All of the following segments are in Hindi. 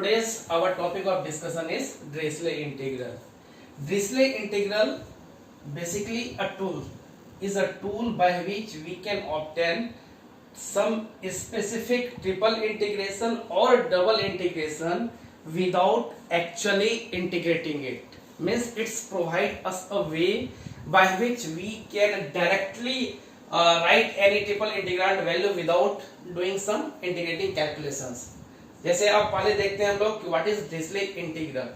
today's our topic of discussion is Dirichlet integral. Dirichlet integral basically is a tool by which we can obtain some specific triple integration or double integration without actually integrating it. Means it's provide us a way by which we can directly write any triple integrand value without doing some integrating calculations. जैसे आप पहले देखते हैं हम लोग what is Dirichlet integral.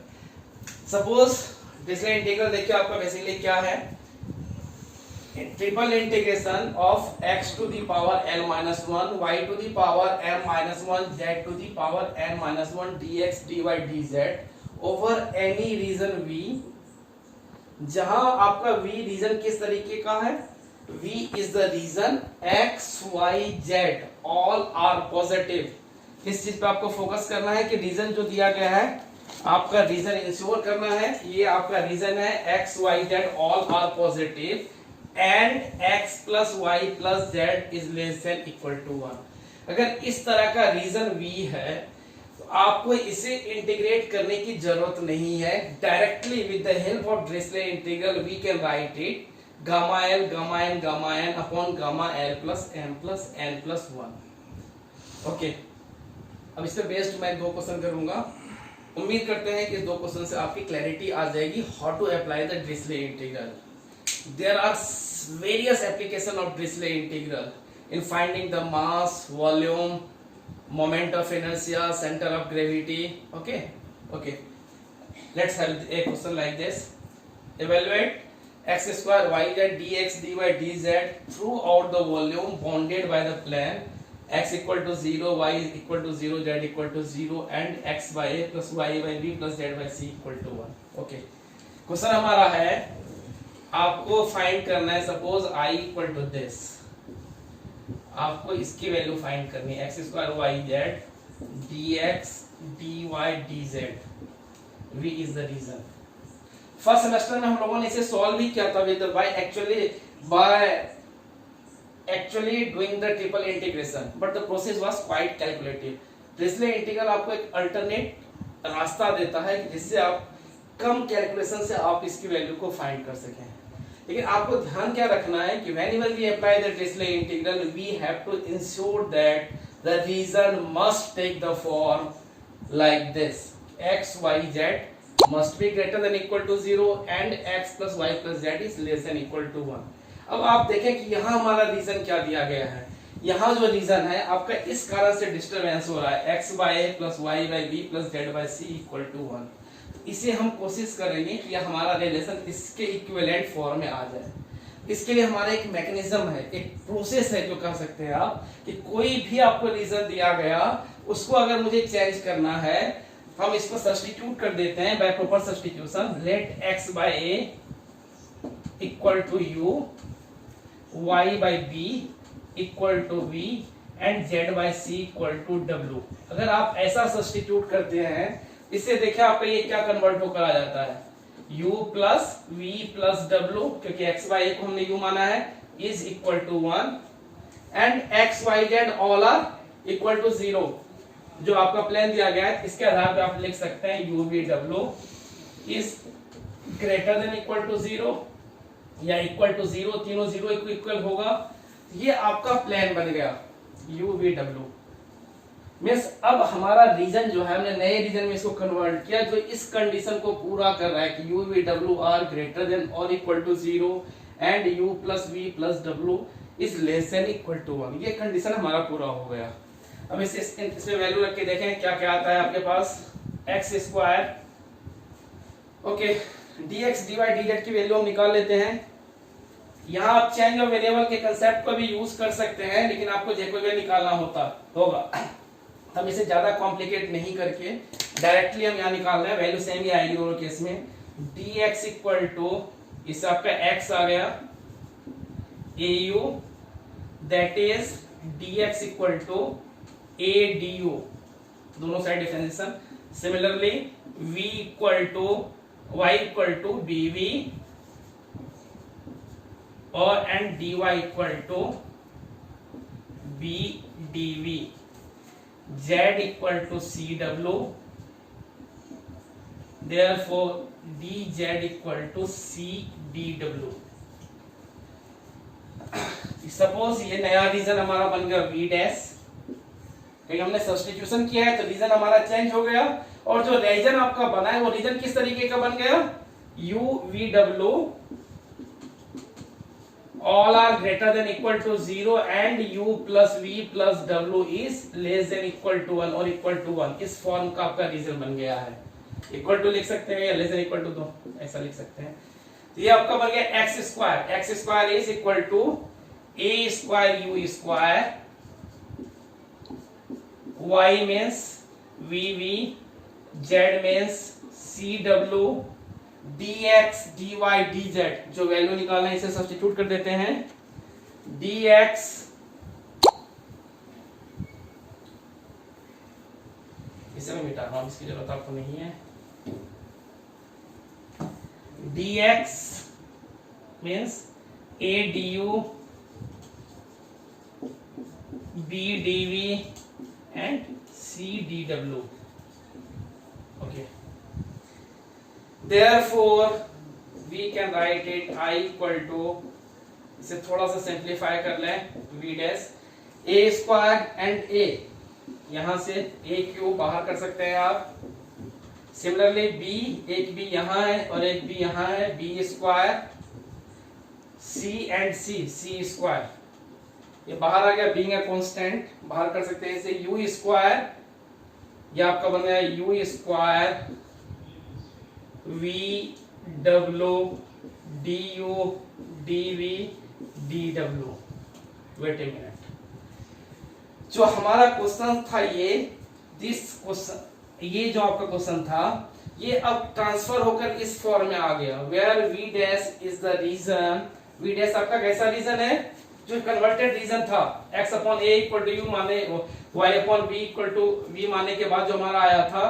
Suppose Dirichlet integral देखिए आपका बेसिकली क्या है, triple integration of x to the power n minus 1 y to the power m minus 1 z to the power n minus 1 dx dy dz over any region v, जहां आपका v रीजन किस तरीके का है, v is the region x y z all are positive. किस चीज पे आपको फोकस करना है कि रीजन जो दिया गया है आपका रीजन इंश्योर करना है, ये आपका रीजन है x y z all are positive and x plus y plus z is less than equal to 1. अगर इस तरह का रीजन v है तो आपको इसे इंटीग्रेट करने की जरूरत नहीं है. Directly with the help of Dirichlet integral we can write it gamma l gamma n upon gamma l plus m plus n plus 1. Okay, अब इस पे बेस्ड मैं दो क्वेश्चन करूंगा. उम्मीद करते हैं कि इस दो क्वेश्चन से आपकी क्लैरिटी आ जाएगी how to apply the Dirichlet integral. There are various application of Dirichlet integral in finding the mass, volume, moment of inertia, centre of gravity. Okay, let's have a question like this. Evaluate x square yz dx dy dz throughout the volume bounded by the plane x equal to 0, y equal to 0, z equal to 0 and x by a plus y by b plus z by c equal to 1. Okay, question हमारा है आपको फाइंड करना है suppose i equal to this, आपको इसकी वैल्यू फाइंड करनी है x square y z dx dy dz. v is the reason. First semester में हम लोगों ने इसे सॉल्व भी किया था with by actually doing the triple integration, but the process was quite calculative. Dirichlet integral आपको एक अल्टरनेट रास्ता देता है जिससे आप कम कैलकुलेशन से आप इसकी वैल्यू को फाइंड कर सकें. लेकिन आपको ध्यान क्या रखना है कि whenever we apply the Dirichlet integral we have to ensure that the region must take the form like this: x y z must be greater than equal to 0 and x plus y plus z is less than equal to 1. अब आप देखें कि यहाँ हमारा रीजन क्या दिया गया है. यहाँ जो रीजन है आपका इस कारण से डिस्टरबेंस हो रहा है x by a plus y by b plus z by c equal to 1. तो इसे हम कोशिश करेंगे कि हमारा रिलेशन इसके इक्विवेलेंट फॉर्म में आ जाए. इसके लिए हमारा एक मैकेनिज्म है, एक प्रोसेस है जो कह सकते हैं आप कि कोई भी आपको रीजन दिया गया उसको अगर मुझे चेंज करना है हम इसको सब्स्टिट्यूट कर देते हैं by proper substitution. Let x by a equal to u, y by b equal to v and z by c equal to w. अगर आप ऐसा सब्स्टिट्यूट करते हैं इससे देखिए आपका ये क्या कन्वर्ट होकर आ जाता है u plus v plus w, क्योंकि x by a को हमने u माना है, is equal to 1 and x y z all are equal to 0. जो आपका प्लान दिया गया है इसके आधार पर आप लिख सकते हैं u v w is greater than equal to 0 या इक्वल टू 0, तीनों 0 इक्वल होगा. ये आपका प्लान बन गया u v w. मींस अब हमारा रीजन जो है हमने नए रीजन में इसको कन्वर्ट किया जो इस कंडीशन को पूरा कर रहा है कि u v w are greater than और equal to 0 and u plus v plus w is less than equal to 1. ये कंडीशन हमारा पूरा हो गया. अब इसमें वैल्यू रख के देखें क्या क्या आता है आपके पास. x square, okay, dx dy dz की वैल्यू हम निकाल लेते हैं. यहाँ आप चेंज ऑफ वेरिएबल के कंसेप्ट को भी यूज कर सकते हैं लेकिन आपको जैकोबियन निकालना होगा. हम इसे ज्यादा कॉम्प्लिकेट नहीं करके डायरेक्टली हम यहाँ निकाल रहे हैं. वैल्यू सेम ही आएगी दोनों केस में. dx इक्वल टू इससे आपका x आ गया au, that is dx equal to a du, दोनों side differentiation. Similarly v equal to y equal to bv और and dy equal to b dv, z equal to cw therefore dz equal to c dw। Suppose ये नया रीजन हमारा बन गया v डैश, क्योंकि हमने सब्स्टिट्यूशन किया है तो रीजन हमारा चेंज हो गया, और जो रीजन आपका बना है वो रीजन किस तरीके का बन गया, u v w all are greater than equal to 0 and u plus v plus w is less than equal to 1 और equal to 1, इस फॉर्म का आपका रीजन बन गया है। इक्वल टू लिख सकते हैं या लेस देन इक्वल टू दो, ऐसा लिख सकते हैं। तो ये आपका बन गया x square is equal to a square u square, y means vv, z means cw, dx dy dz, जो वैल्यू निकालना है इसे सब्स्टिट्यूट कर देते हैं, dx इसे मैं मिटा रहा हूं, इसकी जरूरत आपको नहीं है, dx means a du, b dv and c dw। okay, therefore we can write it I equal to, इसे थोड़ा सा सिंप्लीफाई कर लें, v dash a square and a, यहां से a क्यूब बाहर कर सकते हैं आप। सिमिलरली b, एक b यहां है और एक b यहां है, b square, c and c square, ये बाहर आ गया, बीइंग अ कांस्टेंट बाहर कर सकते हैं इसे, u स्क्वायर, ये आपका बन गया u square v w du dv dw। Wait a minute, जो हमारा क्वेश्चन था ये जो आपका क्वेश्चन था ये अब ट्रांसफर होकर इस फॉर्म में आ गया, where v dash is the region, v dash आपका कैसा रीजन है, जो कन्वर्टेड रीजन था, x upon a equal to u माने y upon v equal to v माने के बाद जो हमारा आया था,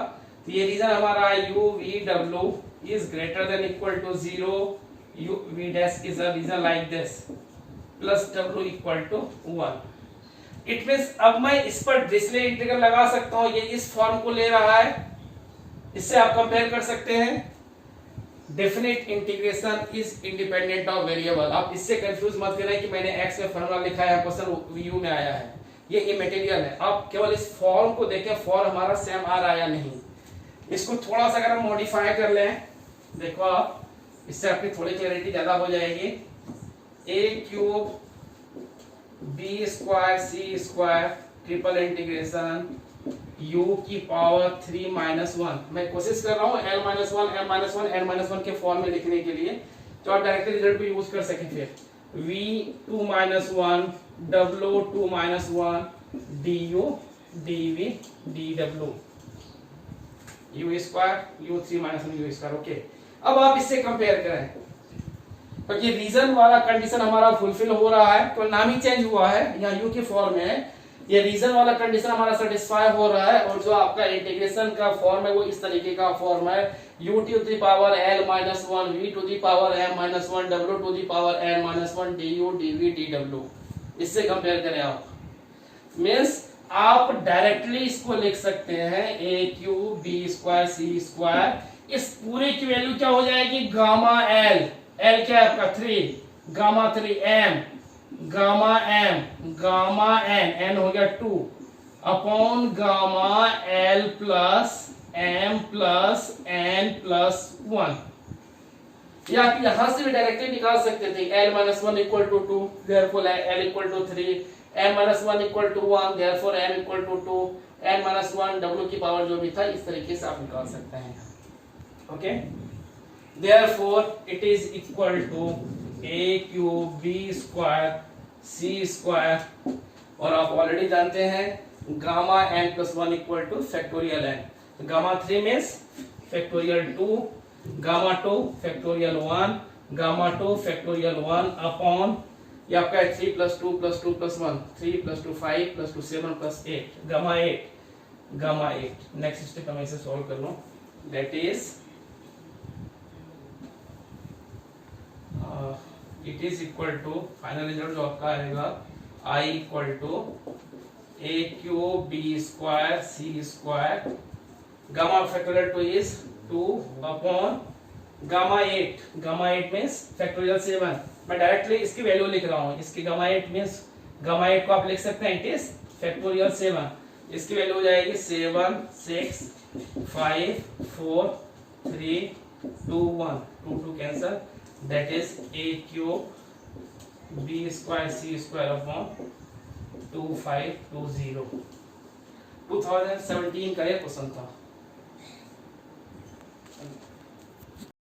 तो ये रीजन हमारा u v w is greater than equal to 0, u v dash is a reason like this, plus w equal to 1। It means अब मैं इस पर डिरिचलेट इंटीग्रल लगा सकता हूं, ये इस फॉर्म को ले रहा है, इससे आप कंपेयर कर सकते हैं। Definite integration is independent of variable, आप इससे कंफ्यूज मत करें कि मैंने x में फॉर्मूला लिखा है, क्वेश्चन u में आया है, ये इमैटेरियल है। आप केवल इस फॉर्म को देखें, फॉर्म हमारा सेम आ रहा है या नहीं। इसको थोड़ा सा अगर हम मॉडिफाई कर लें, देखो आप, इससे आपकी थोड़ी क्लैरिटी ज्यादा हो जाएगी। a cube b square c square triple integration u की पावर 3 माइनस 1, मैं कोशिश कर रहा हूँ l minus 1 m minus 1 n minus 1 के फॉर्म में लिखने के लिए, तो आप डायरेक्टली रिजल्ट को यूज कर सकें। फिर v 2 minus 1 w 2 minus 1 du dv dw u square u 3 minus 1 u square. Okay, अब आप इससे कंपेयर करें, तो ये रीजन वाला कंडीशन हमारा फुलफिल हो रहा है, तो नाम ही चेंज हुआ है, यहाँ u की फॉर्म में ये रीजन वाला कंडीशन हमारा सेटिस्फाई हो रहा है, और जो आपका इंटीग्रेशन का फॉर्म है वो इस तरीके का फॉर्म है, u to the power l minus 1 v to the power m minus 1 w to the power n minus 1 du dv dw। इससे कंपेयर करें आप, मींस आप डायरेक्टली इसको लिख सकते हैं a cube b square c square, इस पूरे की वैल्यू क्या हो जाएगी, गामा l, l क्या है आपका 3, gamma 3 m, gamma m, gamma n हो गया 2 upon gamma l plus m plus n plus 1। या आप यहां से भी डायरेक्टली निकाल सकते थे, l minus 1 equal to 2, therefore l equal to 3, m minus 1 equal to 1, therefore m equal to 2, n minus 1 w की पावर जो भी था, इस तरीके से आप निकाल सकते हैं। Okay, therefore it is equal to a cube b square c square, और आप ऑलरेडी जानते हैं gamma n plus 1 equal to factorial n, gamma 3 means factorial 2, gamma 2 factorial 1, gamma 2 factorial 1 upon ये आपका 3 plus 2 plus 2 plus 1, 3 plus 2 5 plus 2 7 plus 8, gamma 8। Next step हम इसे सॉल्व कर लो, that is it is equal to, final result जो आपका आएगा i equal to a cube b square c square, gamma factorial 2 is 2 upon gamma 8, gamma 8 means factorial 7। मैं डायरेक्टली इसकी वैल्यू लिख रहा हूँ, इसकी गामा 8 मीन्स गामा 8 को आप लिख सकते हैं इट इज फैक्टोरियल 7। इसकी वैल्यू हो जाएगी 7 6 5 4 3 2 1, 2 2 cancel, that is a cube b square c square upon 2520। 2017 का ये क्वेश्चन था।